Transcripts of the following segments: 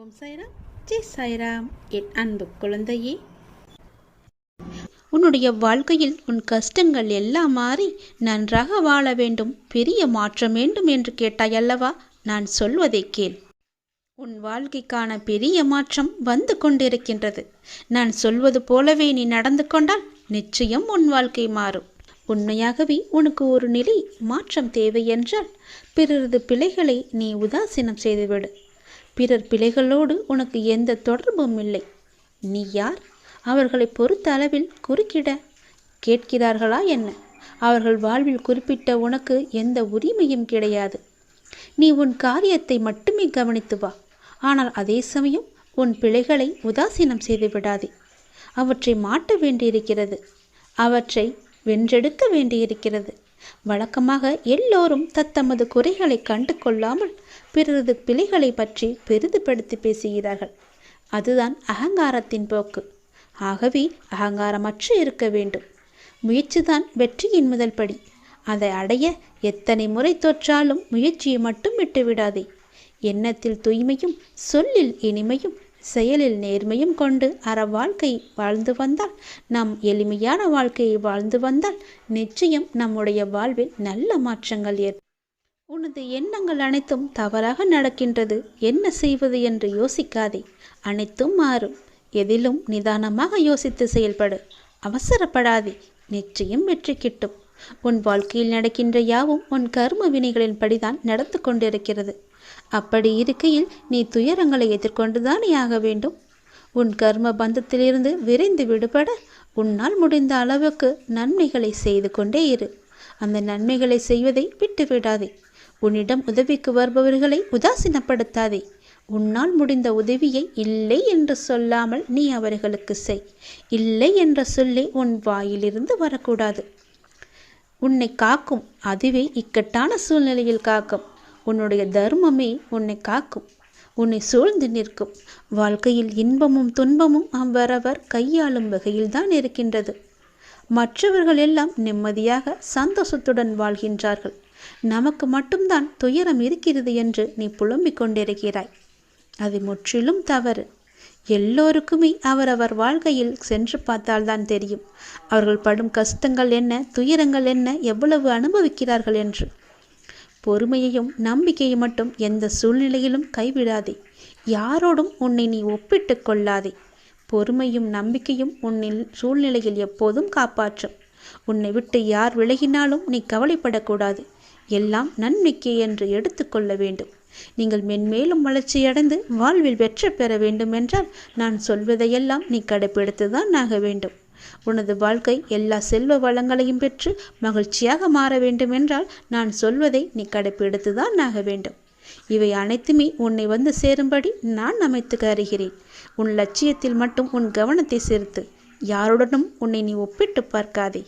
ஓம் சாய்ராம், ஜெய் சாய்ராம். என் அன்பு குழந்தையே, உன்னுடைய வாழ்க்கையில் உன் கஷ்டங்கள் எல்லாம் மாறி நன்றாக வாழ வேண்டும், பெரிய மாற்றம் வேண்டும் என்று கேட்டாய் அல்லவா? நான் சொல்வதை கேள். உன் வாழ்க்கைக்கான பெரிய மாற்றம் வந்து கொண்டிருக்கின்றது. நான் சொல்வது போலவே நீ நடந்து கொண்டால் நிச்சயம் உன் வாழ்க்கை மாறும். உண்மையாகவே உனக்கு ஒரு நிலை மாற்றம் தேவை என்றால் பிறரது பிழைகளை நீ உதாசீனம் செய்துவிடு. பிறர் பிழைகளோடு உனக்கு எந்த தொடர்பும் இல்லை. நீ யார்? அவர்களை பொறுத்த அளவில் குறுக்கிட கேட்கிறார்களா என்ன? அவர்கள் வாழ்வில் குறிப்பிட்ட உனக்கு எந்த உரிமையும் கிடையாது. நீ உன் காரியத்தை மட்டுமே கவனித்து வா. ஆனால் அதே சமயம் உன் பிழைகளை உதாசீனம் செய்து விடாதே. அவற்றை மாற்ற வேண்டியிருக்கிறது. அவற்றை வென்றெடுக்க வேண்டியிருக்கிறது. வழக்கமாக எல்லோரும் தத்தமது குறைகளை கண்டு கொள்ளாமல் பிறரது பிழைகளை பற்றி பெரிதுபடுத்தி பேசுகிறார்கள். அதுதான் அகங்காரத்தின் போக்கு. ஆகவே அகங்காரமற்று இருக்க வேண்டும். முயற்சிதான் வெற்றியின் முதல் படி. அதை அடைய எத்தனை முறை தோற்றாலும் முயற்சியை மட்டும் விட்டுவிடாதே. எண்ணத்தில் தூய்மையும், சொல்லில் இனிமையும், செயலில் நேர்மையும் கொண்டு அற வாழ்க்கை வாழ்ந்து வந்தால், நம் எளிமையான வாழ்க்கையை வாழ்ந்து வந்தால் நிச்சயம் நம்முடைய வாழ்வில் நல்ல மாற்றங்கள் ஏற்படும். உனது எண்ணங்கள் அனைத்தும் தவறாக நடக்கின்றது, என்ன செய்வது என்று யோசிக்காதே. அனைத்தும் மாறும். எதிலும் நிதானமாக யோசித்து செயல்படு. அவசரப்படாதே. நிச்சயம் வெற்றி கிட்டும். உன் வாழ்க்கையில் நடக்கின்ற யாவும் உன் கர்ம வினைகளின் படிதான் நடந்து கொண்டிருக்கிறது. அப்படி இருக்கையில் நீ துயரங்களை எதிர்கொண்டுதானே ஆக வேண்டும். உன் கர்ம பந்தத்திலிருந்து விரைந்து விடுபட உன்னால் முடிந்த அளவுக்கு நன்மைகளை செய்து கொண்டே இரு. அந்த நன்மைகளை செய்வதை விட்டுவிடாதே. உன்னிடம் உதவிக்கு வருபவர்களை உதாசீனப்படுத்தாதே. உன்னால் முடிந்த உதவியை இல்லை என்று சொல்லாமல் நீ அவர்களுக்கு செய். இல்லை என்ற சொல்லே உன் வாயிலிருந்து வரக்கூடாது. உன்னை காக்கும். அதுவே இக்கட்டான சூழ்நிலையில் காக்கும். உன்னுடைய தர்மமே உன்னை காக்கும். உன்னை சூழ்ந்து நிற்கும். வாழ்க்கையில் இன்பமும் துன்பமும் அவரவர் கையாளும் வகையில்தான் இருக்கின்றது. மற்றவர்கள் எல்லாம் நிம்மதியாக சந்தோஷத்துடன் வாழ்கின்றார்கள். நமக்கு மட்டும்தான் துயரம் இருக்கிறது என்று நீ புலம்பிக் கொண்டிருக்கிறாய். அது முற்றிலும் தவறு. எல்லோருக்குமே அவரவர் வாழ்க்கையில் சென்று பார்த்தால்தான் தெரியும் அவர்கள் படும் கஷ்டங்கள் என்ன, துயரங்கள் என்ன, எவ்வளவு அனுபவிக்கிறார்கள் என்று. பொறுமையையும் நம்பிக்கையை மட்டும் எந்த சூழ்நிலையிலும் கைவிடாதே. யாரோடும் உன்னை நீ ஒப்பிட்டு கொள்ளாதே. பொறுமையும் நம்பிக்கையும் உன்னில் சூழ்நிலையில் எப்போதும் காப்பாற்றும். உன்னை விட்டு யார் விலகினாலும் நீ கவலைப்படக்கூடாது. எல்லாம் நன்மைக்கே என்று எடுத்துக்கொள்ள வேண்டும். நீங்கள் மென்மேலும் வளர்ச்சியடைந்து வாழ்வில் வெற்றி பெற வேண்டும் என்றால் நான் சொல்வதையெல்லாம் நீ கடைபிடித்துதான் ஆக வேண்டும். உனது வாழ்க்கை எல்லா செல்வ வளங்களையும் பெற்று மகிழ்ச்சியாக மாற வேண்டும் என்றால் நான் சொல்வதை நீ கடைபிடித்துதான் ஆக வேண்டும். இவை அனைத்துமே உன்னை வந்து சேரும்படி நான் அமைத்து அறிகிறேன். உன் லட்சியத்தில் மட்டும் உன் கவனத்தை செலுத்து. யாருடனும் உன்னை நீ ஒப்பிட்டு பார்க்காதே.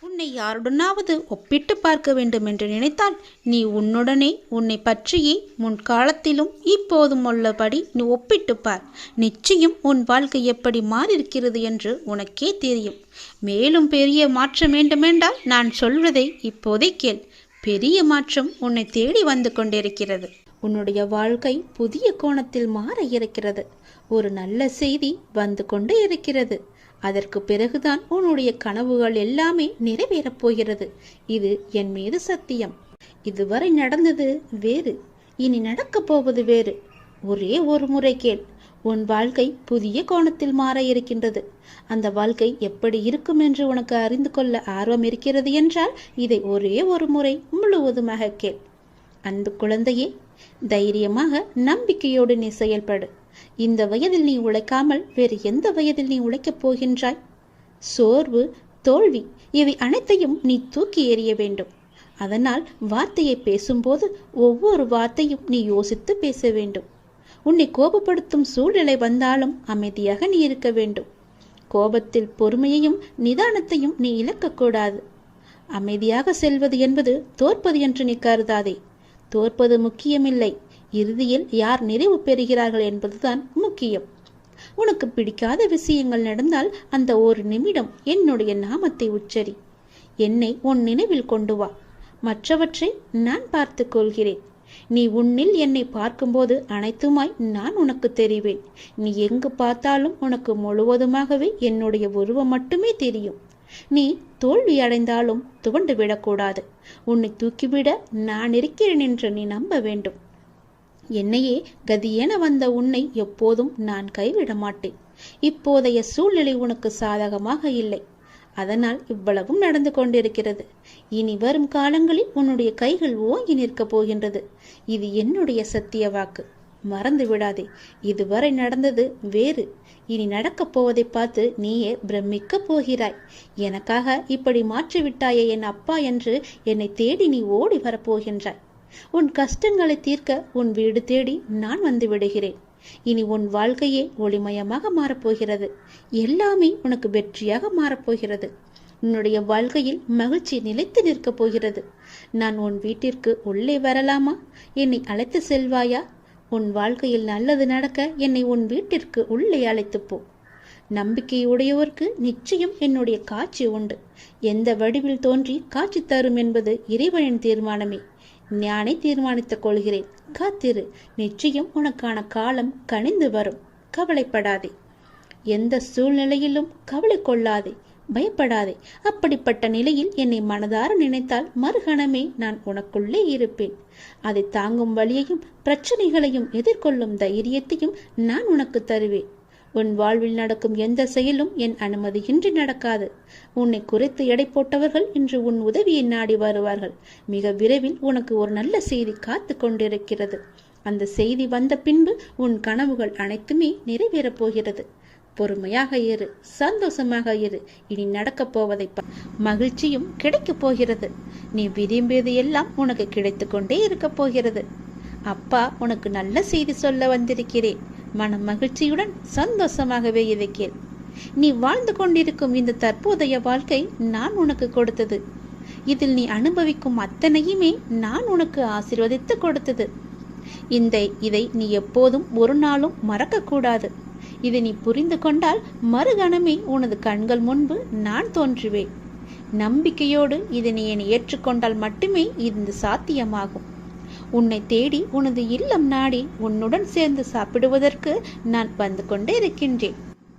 உன்னை யாருடனாவது ஒப்பிட்டு பார்க்க வேண்டும் என்று நினைத்தால் நீ உன்னுடனே உன்னை பற்றியே முன்காலத்திலும் இப்போதும் உள்ளபடி நீ ஒப்பிட்டு பார். நிச்சயம் உன் வாழ்க்கை எப்படி மாறியிருக்கிறது என்று உனக்கே தெரியும். மேலும் பெரிய மாற்றம் வேண்டுமென்றால் நான் சொல்வதை இப்போதே கேள். பெரிய மாற்றம் உன்னை தேடி வந்து கொண்டிருக்கிறது. உன்னுடைய வாழ்க்கை புதிய கோணத்தில் மாற இருக்கிறது. ஒரு நல்ல செய்தி வந்து கொண்டே இருக்கிறது. அதற்கு பிறகுதான் உன்னுடைய கனவுகள் எல்லாமே நிறைவேறப் போகிறது. இது என் மீது சத்தியம். இதுவரை நடந்தது வேறு, இனி நடக்கப் போவது வேறு. ஒரே ஒரு முறை கேள். உன் வாழ்க்கை புதிய கோணத்தில் மாற இருக்கின்றது. அந்த வாழ்க்கை எப்படி இருக்கும் என்று உனக்கு அறிந்து கொள்ள ஆர்வம் இருக்கிறது என்றால் இதை ஒரே ஒரு முறை முழுவதுமாக கேள். அன்பு குழந்தையே, தைரியமாக நம்பிக்கையோடு நீ செயல்படு. இந்த வயதில் நீ உழைக்காமல் வேறு எந்த வயதில் நீ உழைக்கப் போகின்றாய்? சோர்வு, தோல்வி இவை அனைத்தையும் நீ தூக்கி எறிய வேண்டும். அதனால் வார்த்தையை பேசும்போது ஒவ்வொரு வார்த்தையும் நீ யோசித்து பேச வேண்டும். உன்னை கோபப்படுத்தும் சூழ்நிலை வந்தாலும் அமைதியாக நீ இருக்க வேண்டும். கோபத்தில் பொறுமையையும் நிதானத்தையும் நீ இழக்கக்கூடாது. அமைதியாக செல்வது என்பது தோற்பது என்று நீ கருதாதே. தோற்பது முக்கியமில்லை. இறுதியில் யார் நிறைவு பெறுகிறார்கள் என்பதுதான் முக்கியம். உனக்கு பிடிக்காத விஷயங்கள் நடந்தால் அந்த ஒரு நிமிடம் என்னுடைய நாமத்தை உச்சரி. என்னை உன் நினைவில் கொண்டு வா. மற்றவற்றை நான் பார்த்து கொள்கிறேன். நீ உன்னில் என்னை பார்க்கும்போது அனைத்துமாய் நான் உனக்கு தெரிவேன். நீ எங்கு பார்த்தாலும் உனக்கு முழுவதுமாகவே என்னுடைய உருவம் மட்டுமே தெரியும். நீ தோல்வி அடைந்தாலும் துவண்டு விடக்கூடாது. உன்னை தூக்கிவிட நான் இருக்கிறேன் என்று நீ நம்ப வேண்டும். என்னையே கதியென வந்த உன்னை எப்போதும் நான் கைவிட மாட்டேன். இப்போதைய சூழ்நிலை உனக்கு சாதகமாக இல்லை. அதனால் இவ்வளவும் நடந்து கொண்டிருக்கிறது. இனி வரும் காலங்களில் உன்னுடைய கைகள் ஓங்கி நிற்கப் போகின்றது. இது என்னுடைய சத்திய வாக்கு. மறந்து விடாதே. இதுவரை நடந்தது வேறு. இனி நடக்கப் போவதை பார்த்து நீயே பிரமிக்கப் போகிறாய். எனக்காக இப்படி மாற்றிவிட்டாயே என் அப்பா என்று என்னை தேடி நீ ஓடி வரப்போகின்றாய். உன் கஷ்டங்களை தீர்க்க உன் வீடு தேடி நான் வந்து விடுகிறேன். இனி உன் வாழ்க்கையே ஒளிமயமாக மாறப்போகிறது. எல்லாமே உனக்கு வெற்றியாக மாறப்போகிறது. உன்னுடைய வாழ்க்கையில் மகிழ்ச்சி நிலைத்து நிற்கப் போகிறது. நான் உன் வீட்டிற்கு உள்ளே வரலாமா? என்னை அழைத்து செல்வாயா? உன் வாழ்க்கையில் நல்லது நடக்க என்னை உன் வீட்டிற்கு உள்ளே அழைத்து போ. நம்பிக்கையுடையோருக்கு நிச்சயம் என்னுடைய காட்சி உண்டு. எந்த வடிவில் தோன்றி காட்சி தரும் என்பது இறைவனின் தீர்மானமே. நானே தீர்மானித்துக் கொள்கிறேன். காத்திரு. நிச்சயம் உனக்கான காலம் கனிந்து வரும். கவலைப்படாதே. எந்த சூழ்நிலையிலும் கவலை கொள்ளாதே, பயப்படாதே. அப்படிப்பட்ட நிலையில் என்னை மனதார நினைத்தால் மறுகணமே நான் உனக்குள்ளே இருப்பேன். அதை தாங்கும் வழியையும் பிரச்சனைகளையும் எதிர்கொள்ளும் தைரியத்தையும் நான் உனக்கு தருவேன். உன் வாழ்வில் நடக்கும் எந்த செயலும் என் அனுமதியின்றி நடக்காது. உன்னை குறைத்து எடை போட்டவர்கள் இன்று உன் உதவியை நாடி வருவார்கள். மிக விரைவில் உனக்கு ஒரு நல்ல செய்தி காத்து கொண்டிருக்கிறது. அந்த செய்தி வந்த பின்பு உன் கனவுகள் அனைத்துமே நிறைவேறப் போகிறது. பொறுமையாக இரு, சந்தோஷமாக இரு. இனி நடக்கப் போவதை மகிழ்ச்சியும் கிடைக்கப் போகிறது. நீ விரும்பியது எல்லாம் உனக்கு கிடைத்து கொண்டே இருக்கப் போகிறது. அப்பா உனக்கு நல்ல செய்தி சொல்ல வந்திருக்கிறேன். மன மகிழ்ச்சியுடன் சந்தோஷமாகவே இருக்கிறேன். நீ வாழ்ந்து கொண்டிருக்கும் இந்த தற்போதைய வாழ்க்கை நான் உனக்கு கொடுத்தது. இதில் நீ அனுபவிக்கும் அத்தனையுமே நான் உனக்கு ஆசீர்வதித்து கொடுத்தது. இதை நீ எப்போதும் ஒரு நாளும் மறக்கக்கூடாது. இதை நீ புரிந்து கொண்டால் மறுகணமே உனது கண்கள் முன்பு நான் தோன்றுவேன். நம்பிக்கையோடு இதை நீ என்னை ஏற்றுக்கொண்டால் மட்டுமே இது சாத்தியமாகும். உன்னை தேடி உனது இல்லம் நாடி உன்னுடன் சேர்ந்து சாப்பிடுவதற்கு நான் வந்து கொண்டே இருக்கின்றேன்.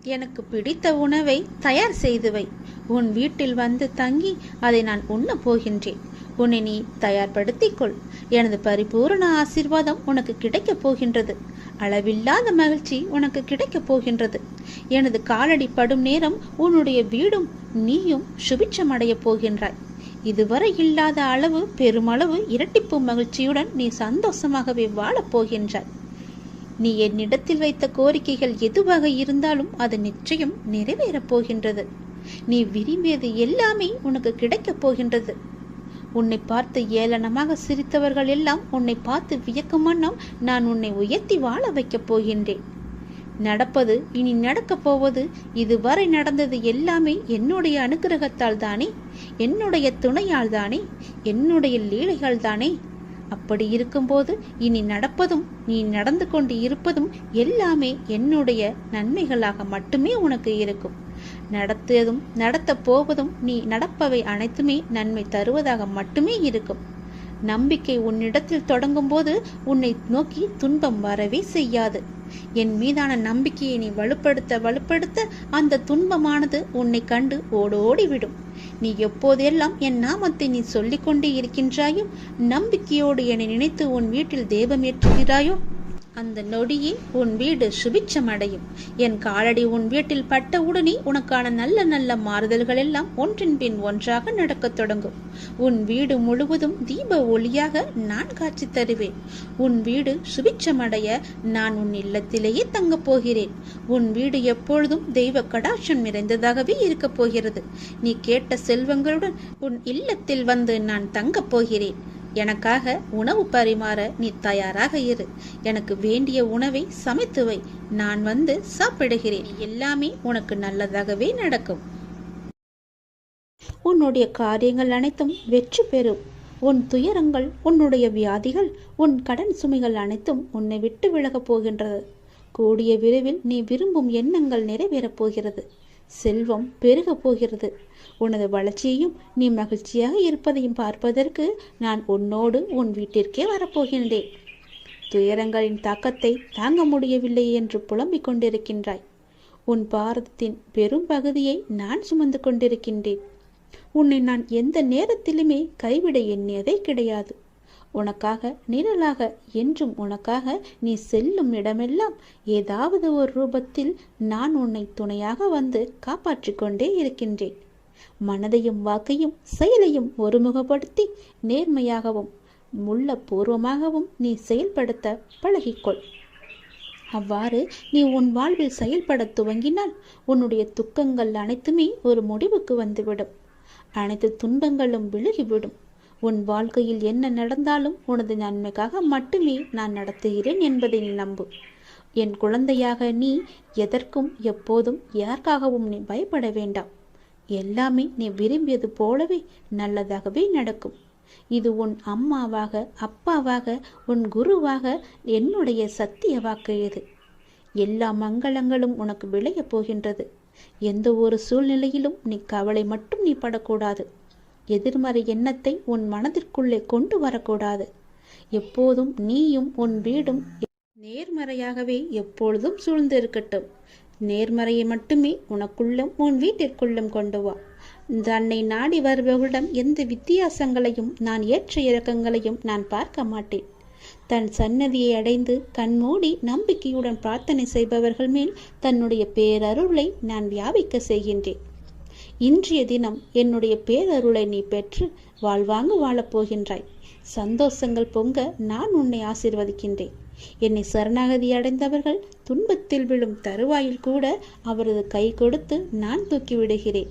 எனக்கு பிடித்த உணவை தயார் செய்து வை. உன் வீட்டில் வந்து தங்கி அதை நான் உண்ண போகின்றேன். உன்னை நீ தயார்படுத்திக்கொள். எனது பரிபூரண ஆசீர்வாதம் உனக்கு கிடைக்கப் போகின்றது. அளவில்லாத மகிழ்ச்சி உனக்கு கிடைக்கப் போகின்றது. எனது காலடி படும் நேரம் உன்னுடைய வீடும் நீயும் சுபிட்சமடைய போகின்றாய். இதுவரை இல்லாத அளவு பெருமளவு இரட்டிப்பு மகிழ்ச்சியுடன் நீ சந்தோஷமாகவே வாழப் போகின்றாய். நீ என்னிடத்தில் வைத்த கோரிக்கைகள் எதுவாக இருந்தாலும் அது நிச்சயம் நிறைவேறப் போகின்றது. நீ விரும்பியது எல்லாமே உனக்கு கிடைக்கப் போகின்றது. உன்னை பார்த்து ஏளனமாக சிரித்தவர்கள் எல்லாம் உன்னை பார்த்து வியக்கும் வண்ணம் நான் உன்னை உயர்த்தி வாழ வைக்கப் போகின்றேன். நடப்பது இனி நடக்கப் போவது இதுவரை நடந்தது எல்லாமே என்னுடைய அனுகிரகத்தால் தானே, என்னுடைய துணையால் தானே, என்னுடைய லீலைகள் தானே. அப்படி இருக்கும்போது இனி நடப்பதும் நீ நடந்து கொண்டு இருப்பதும் எல்லாமே என்னுடைய நன்மைகளாக மட்டுமே உனக்கு இருக்கும். நடத்தப் போவதும் நீ நடப்பவை அனைத்துமே நன்மை தருவதாக மட்டுமே இருக்கும். நம்பிக்கை உன்னிடத்தில் தொடங்கும் போது உன்னை நோக்கி துன்பம் வரவே செய்யாது. என் மீதான நம்பிக்கையை நீ வலுப்படுத்த அந்த துன்பமானது உன்னை கண்டு ஓடோடிவிடும். நீ எப்போதெல்லாம் என் நாமத்தை நீ சொல்லிக் கொண்டே இருக்கின்றாயோ, நம்பிக்கையோடு என்னை நினைத்து உன் வீட்டில் தெய்வமேற்றுகிறாயோ, அந்த நொடியே உன் வீடு சுபிட்சமடையும். என் காலடி உன் வீட்டில் பட்டவுடனே உனக்கான நல்ல நல்ல மாறுதல்கள் எல்லாம் ஒன்றின் பின் ஒன்றாக நடக்கத் தொடங்கும். உன் வீடு முழுவதும் தீப ஒளியாக நான் காட்சி தருவேன். உன் வீடு சுபிட்சமடைய நான் உன் இல்லத்திலேயே தங்கப் போகிறேன். உன் வீடு எப்பொழுதும் தெய்வ கடாட்சம் நிறைந்ததாகவே இருக்கப் போகிறது. நீ கேட்ட செல்வங்களுடன் உன் இல்லத்தில் வந்து நான் தங்கப் போகிறேன். எனக்காக உணவு பரிமாற நீ தயாராக இரு. எனக்கு வேண்டிய உணவை சமைத்து வை. நான் வந்து சாப்பிடுகிறேன். எல்லாமே உனக்கு நல்லதாகவே நடக்கும். உன்னுடைய காரியங்கள் அனைத்தும் வெற்றி பெறும். உன் துயரங்கள், உன்னுடைய வியாதிகள், உன் கடன் சுமைகள் அனைத்தும் உன்னை விட்டு விலகப் போகின்றது. கூடிய விரைவில் நீ விரும்பும் எண்ணங்கள் நிறைவேறப் போகிறது. செல்வம் பெருகப் போகிறது. உனது வளர்ச்சியையும் நீ மகிழ்ச்சியாக இருப்பதையும் பார்ப்பதற்கு நான் உன்னோடு உன் வீட்டிற்கே வரப்போகின்றேன். துயரங்களின் தாக்கத்தை தாங்க முடியவில்லை என்று புலம்பிக் கொண்டிருக்கின்றாய். உன் பாரதத்தின் பெரும் பகுதியை நான் சுமந்து கொண்டிருக்கின்றேன். உன்னை நான் எந்த நேரத்திலுமே கைவிட எண்ணியதே கிடையாது. உனக்காக நிழலாக, என்றும் உனக்காக நீ செல்லும் இடமெல்லாம் ஏதாவது ஒரு ரூபத்தில் நான் உன்னை துணையாக வந்து காப்பாற்றிக் கொண்டே இருக்கின்றேன். மனதையும் வாக்கையும் செயலையும் ஒருமுகப்படுத்தி நேர்மையாகவும் முள்ளப்பூர்வமாகவும் நீ செயல்படுத்த பழகிக்கொள். அவ்வாறு நீ உன் வாழ்வில் செயல்பட துவங்கினால் உன்னுடைய துக்கங்கள் அனைத்துமே ஒரு முடிவுக்கு வந்துவிடும். அனைத்து துன்பங்களும் விலகிவிடும். உன் வாழ்க்கையில் என்ன நடந்தாலும் உனது நன்மைக்காக மட்டுமே நான் நடத்துகிறேன் என்பதை நீ நம்பு. என் குழந்தையாக நீ எதற்கும் எப்போதும் யாருக்காகவும் நீ பயப்பட வேண்டாம். எல்லாமே நீ விரும்பியது போலவே நல்லதாகவே நடக்கும். இது உன் அம்மாவாக, அப்பாவாக, உன் குருவாக என்னுடைய சத்திய வாக்கு. இது எல்லா மங்களங்களும் உனக்கு விளையப் போகின்றது. எந்த ஒரு சூழ்நிலையிலும் நீ கவலை மட்டும் நீ படக்கூடாது. எதிர்மறை எண்ணத்தை உன் மனதிற்குள்ளே கொண்டு வரக்கூடாது. எப்போதும் நீயும் உன் வீடும் நேர்மறையாகவே எப்பொழுதும் சூழ்ந்து இருக்கட்டும். நேர்மறையை மட்டுமே உனக்குள்ளும் உன் வீட்டிற்குள்ளும் கொண்டு வா. தன்னை நாடி வருபவர்களிடம் எந்த வித்தியாசங்களையும் நான் ஏற்ற இறக்கங்களையும் நான் பார்க்க மாட்டேன். தன் சன்னதியை அடைந்து கண்மூடி நம்பிக்கையுடன் பிரார்த்தனை செய்பவர்கள் மேல் தன்னுடைய பேரருளை நான் வியாபிக்க செய்கின்றேன். இன்றைய தினம் என்னுடைய பேரருளை நீ பெற்று வாழ்வாங்கு வாழப்போகின்றாய். சந்தோஷங்கள் பொங்க நான் உன்னை ஆசீர்வதிக்கின்றேன். என்னை சரணாகதி அடைந்தவர்கள் துன்பத்தில் விழும் தருவாயில் கூட அவரது கை கொடுத்து நான் தூக்கி விடுகிறேன்.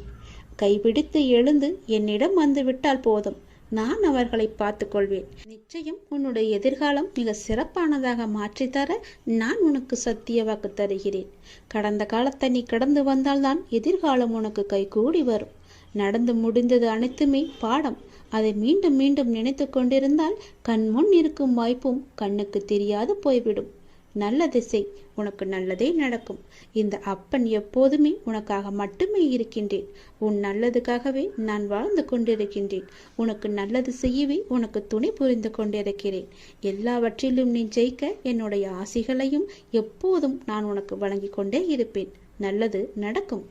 கைபிடித்து எழுந்து என்னிடம் வந்து விட்டால் போதும், நான் அவர்களை பார்த்து கொள்வேன். நிச்சயம் உன்னுடைய எதிர்காலம் மிக சிறப்பானதாக மாற்றித்தர நான் உனக்கு சத்திய வாக்கு தருகிறேன். கடந்த காலத்தை நீ கடந்து வந்தால்தான் எதிர்காலம் உனக்கு கைகூடி வரும். நடந்து முடிந்தது அனைத்துமே பாடம். அதை மீண்டும் மீண்டும் நினைத்து கொண்டிருந்தால் கண் முன் இருக்கும் வாய்ப்பும் கண்ணுக்கு தெரியாது போய்விடும். நல்ல திசை, உனக்கு நல்லதே நடக்கும். இந்த அப்பன் எப்போதுமே உனக்காக மட்டுமே இருக்கின்றேன். உன் நல்லதுக்காகவே நான் வாழ்ந்து கொண்டிருக்கின்றேன். உனக்கு நல்லது செய்யவே உனக்கு துணை புரிந்து கொண்டிருக்கிறேன். எல்லாவற்றிலும் நீ ஜெயிக்க என்னுடைய ஆசிகளையும் எப்போதும் நான் உனக்கு வழங்கி கொண்டே இருப்பேன். நல்லது நடக்கும்.